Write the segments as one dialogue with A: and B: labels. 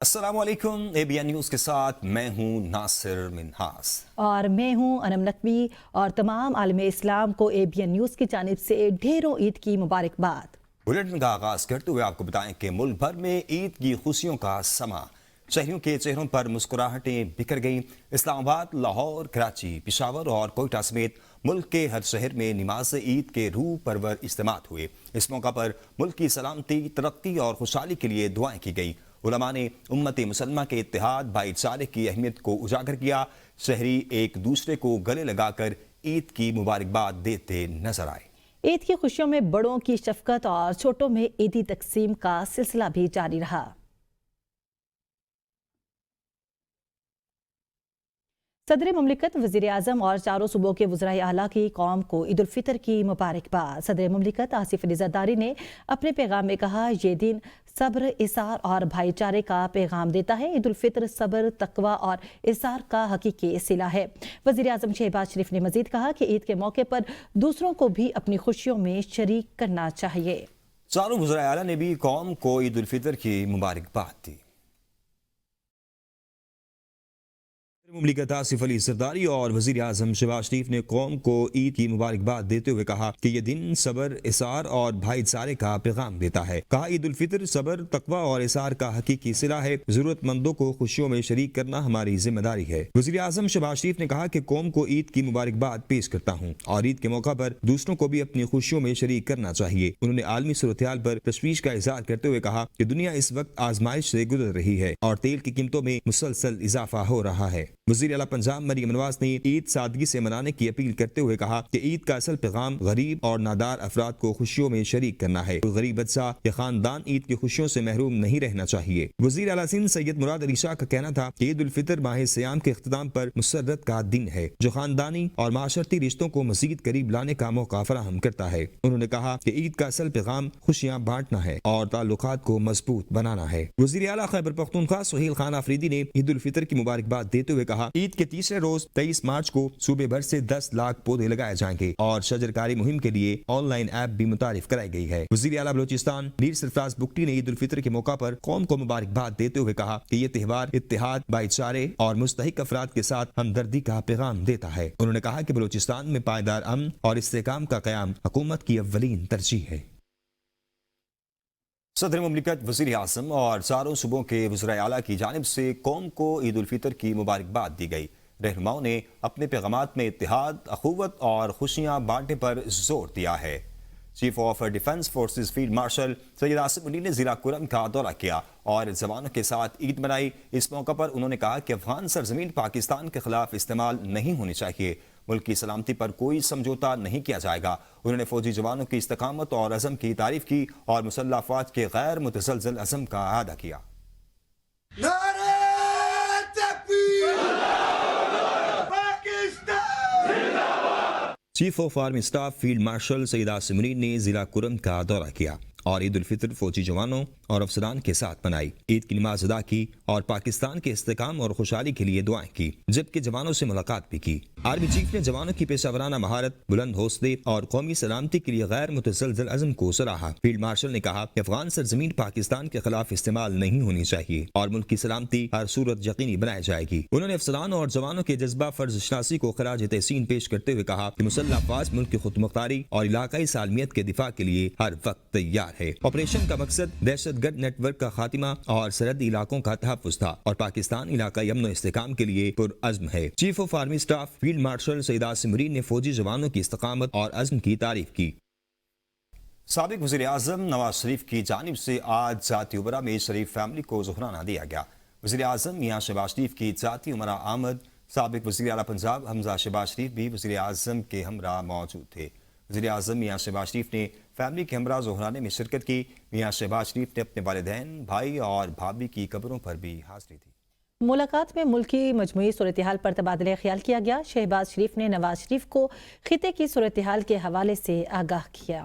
A: السلام علیکم ABN news کے ساتھ میں ہوں ناصر منہاس
B: اور میں ہوں انم نقوی اور تمام عالم اسلام کو ABN نیوز کی جانب سے ڈھیروں عید کی مبارکباد۔
A: بلیٹن کا آغاز کرتے ہوئے آپ کو بتائیں کہ ملک بھر میں عید کی خوشیوں کا سما، شہریوں کے چہروں پر مسکراہٹیں بکھر گئیں۔ اسلام آباد، لاہور، کراچی، پشاور اور کوئٹہ سمیت ملک کے ہر شہر میں نماز عید کے روح پرور اجتماعات ہوئے۔ اس موقع پر ملک کی سلامتی، ترقی اور خوشحالی کے لیے دعائیں کی گئیں۔ علماء نے امت مسلمہ کے اتحاد، بھائی چارے کی اہمیت کو اجاگر کیا۔ شہری ایک دوسرے کو گلے لگا کر عید کی مبارکباد دیتے نظر آئے۔
B: عید کی خوشیوں میں بڑوں کی شفقت اور چھوٹوں میں عیدی تقسیم کا سلسلہ بھی جاری رہا۔ صدر مملکت، وزیر اعظم اور چاروں صوبوں کے وزرائے اعلیٰ کی قوم کو عید الفطر کی مبارکباد۔ صدر مملکت آصف علی زرداری نے اپنے پیغام میں کہا، یہ دن صبر، اثار اور بھائی چارے کا پیغام دیتا ہے۔ عید الفطر صبر، تقوی اور اثار کا حقیقی صلہ ہے۔ وزیر اعظم شہباز شریف نے مزید کہا کہ عید کے موقع پر دوسروں کو بھی اپنی خوشیوں میں شریک کرنا چاہیے۔
A: چاروں وزرائے اعلیٰ نے بھی قوم کو عید الفطر کی مبارکباد دی۔ مملکت آصف علی زرداری اور وزیر اعظم شہباز شریف نے قوم کو عید کی مبارکباد دیتے ہوئے کہا کہ یہ دن صبر، اثار اور بھائی چارے کا پیغام دیتا ہے۔ کہا، عید الفطر صبر، تقوی اور اثار کا حقیقی صلہ ہے۔ ضرورت مندوں کو خوشیوں میں شریک کرنا ہماری ذمہ داری ہے۔ وزیر اعظم شہباز شریف نے کہا کہ قوم کو عید کی مبارکباد پیش کرتا ہوں اور عید کے موقع پر دوسروں کو بھی اپنی خوشیوں میں شریک کرنا چاہیے۔ انہوں نے عالمی صورتحال پر تشویش کا اظہار کرتے ہوئے کہا کہ دنیا اس وقت آزمائش سے گزر رہی ہے اور تیل کی قیمتوں میں مسلسل اضافہ ہو رہا ہے۔ وزیر اعلیٰ پنجاب مریم نواز نے عید سادگی سے منانے کی اپیل کرتے ہوئے کہا کہ عید کا اصل پیغام غریب اور نادار افراد کو خوشیوں میں شریک کرنا ہے۔ کوئی غریب بچہ یا خاندان عید کی خوشیوں سے محروم نہیں رہنا چاہیے۔ وزیر اعلیٰ سندھ سید مراد علی شاہ کا کہنا تھا کہ عید الفطر ماہ سیام کے اختتام پر مسرت کا دن ہے جو خاندانی اور معاشرتی رشتوں کو مزید قریب لانے کا موقع فراہم کرتا ہے۔ انہوں نے کہا کہ عید کا اصل پیغام خوشیاں بانٹنا ہے اور تعلقات کو مضبوط بنانا ہے۔ وزیر اعلیٰ خیبر پختونخوا سہیل خان آفریدی نے عید الفطر کی مبارکباد دیتے ہوئے کہا، عید کے تیسرے روز 23 مارچ کو صوبے بھر سے 10 لاکھ پودے لگائے جائیں گے اور شجرکاری مہم کے لیے آن لائن ایپ بھی متعارف کرائی گئی ہے۔ وزیر اعلیٰ بلوچستان میر سرفراز بگٹی نے عید الفطر کے موقع پر قوم کو مبارکباد دیتے ہوئے کہا کہ یہ تہوار اتحاد، بھائی چارے اور مستحق افراد کے ساتھ ہمدردی کا پیغام دیتا ہے۔ انہوں نے کہا کہ بلوچستان میں پائیدار امن اور استحکام کا قیام حکومت کی اولین ترجیح ہے۔ صدر مملکت، وزیر اعظم اور چاروں صوبوں کے وزرائے اعلیٰ کی جانب سے قوم کو عید الفطر کی مبارکباد دی گئی۔ رہنماؤں نے اپنے پیغامات میں اتحاد، اخوت اور خوشیاں بانٹنے پر زور دیا ہے۔ Chief of defence forces field marshal Syed Asif Ali نے ضلع کرم کا دورہ کیا اور جوانوں کے ساتھ عید منائی۔ اس موقع پر انہوں نے کہا کہ افغان سرزمین پاکستان کے خلاف استعمال نہیں ہونی چاہیے۔ ملک کی سلامتی پر کوئی سمجھوتا نہیں کیا جائے گا۔ انہوں نے فوجی جوانوں کی استقامت اور عزم کی تعریف کی اور مسلح افواج کے غیر متزلزل عزم کا اعادہ کیا۔ Chief of army staff field marshal Syed Asif Ali نے ضلع کرم کا دورہ کیا اور عید الفطر فوجی جوانوں اور افسران کے ساتھ منائی۔ عید کی نماز ادا کی اور پاکستان کے استحکام اور خوشحالی کے لیے دعائیں کی، جبکہ جوانوں سے ملاقات بھی کی۔ آرمی چیف نے جوانوں کی پیشہ ورانہ مہارت، بلند حوصلے اور قومی سلامتی کے لیے غیر متزلزل عزم کو سراہا۔ فیلڈ مارشل نے کہا کہ افغان سرزمین پاکستان کے خلاف استعمال نہیں ہونی چاہیے اور ملک کی سلامتی ہر صورت یقینی بنائی جائے گی۔ انہوں نے افسران اور جوانوں کے جذبہ فرض شناسی کو خراج تحسین پیش کرتے ہوئے کہا کہ مسلح افواج ملک کی خود مختاری اور علاقائی سالمیت کے دفاع کے لیے ہر وقت تیار ہے۔ آپریشن کا مقصد دہشت گرد نیٹ ورک کا خاتمہ اور سرحدی علاقوں کا تحفظ تھا اور پاکستان علاقائی امن و استحکام کے لیے پرعزم ہے۔ Chief of army staff field marshal Syed Asif Ali نے فوجی جوانوں کی استقامت اور عزم کی تعریف کی۔ سابق وزیر اعظم نواز شریف کی جانب سے آج ذاتی عمرہ میں شریف فیملی کو ظہرانہ دیا گیا۔ وزیر اعظم میاں شہباز شریف کی ذاتی عمرہ آمد، سابق وزیر اعلیٰ پنجاب حمزہ شہباز شریف بھی وزیر اعظم کے ہمراہ موجود تھے۔ وزیر اعظم میاں شہباز شریف نے فیملی کے ہمراہ ظہرانے میں شرکت کی۔ میاں شہباز شریف نے اپنے والدین، بھائی اور بھابھی کی قبروں پر بھی حاضری دی۔
B: ملاقات میں ملکی مجموعی صورتحال پر تبادلہ خیال کیا گیا۔ شہباز شریف نے نواز شریف کو خطے کی صورتحال کے حوالے سے آگاہ کیا۔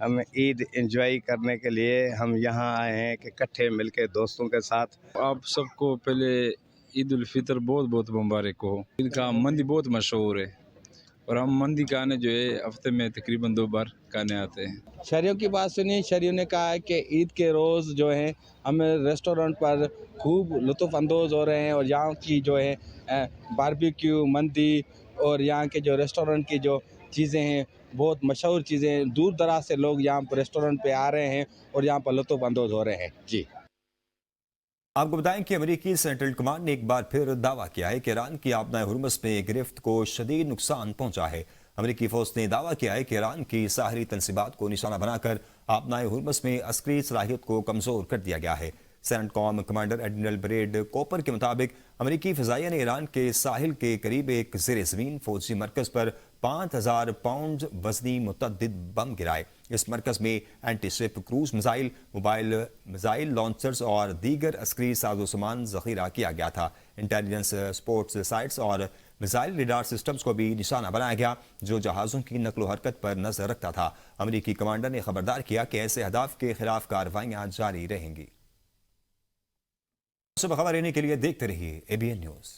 C: ہم عید انجوائے کرنے کے لیے ہم یہاں آئے ہیں کہ اکٹھے مل کے دوستوں کے ساتھ.
D: آپ سب کو پہلے عید الفطر بہت بہت مبارک ہو. عید کا مندی بہت مشہور ہے اور ہم مندی کھانے جو ہے ہفتے میں تقریباً 2 بار کھانے آتے ہیں.
E: شہریوں کی بات سنی. شہریوں نے کہا ہے کہ عید کے روز جو ہیں ہم ریسٹورنٹ پر خوب لطف اندوز ہو رہے ہیں اور یہاں کی جو ہے باربیکیو مندی اور یہاں کے جو ریسٹورنٹ کی جو چیزیں ہیں بہت مشہور چیزیں ہیں. دور دراز سے لوگ یہاں پر ریسٹورنٹ پہ آ رہے ہیں اور یہاں پر لطف اندوز ہو رہے ہیں. جی
A: آپ کو بتائیں کہ امریکی سینٹرل کمانڈ نے ایک بار پھر دعویٰ کیا ہے کہ ایران کی آبنائے ہرمز میں گرفت کو شدید نقصان پہنچا ہے. امریکی فوج نے دعویٰ کیا ہے کہ ایران کی ساحلی تنصیبات کو نشانہ بنا کر آبنائے ہرمز میں عسکری صلاحیت کو کمزور کر دیا گیا ہے. سینٹ کام کمانڈر ایڈمرل بریڈ کوپر کے مطابق امریکی فضائیہ نے ایران کے ساحل کے قریب ایک زیر زمین فوجی مرکز پر 5000 پاؤنڈ وزنی متعدد بم گرائے. اس مرکز میں anti ship cruise missile, mobile missile launchers اور دیگر عسکری ساز و سامان ذخیرہ کیا گیا تھا. انٹیلیجنس سپورٹس سائٹس اور میزائل ریڈار سسٹمز کو بھی نشانہ بنایا گیا جو جہازوں کی نقل و حرکت پر نظر رکھتا تھا. امریکی کمانڈر نے خبردار کیا کہ ایسے اہداف کے خلاف کارروائیاں جاری رہیں گی. صبح خبر لینے کے لیے دیکھتے رہیے ABN نیوز.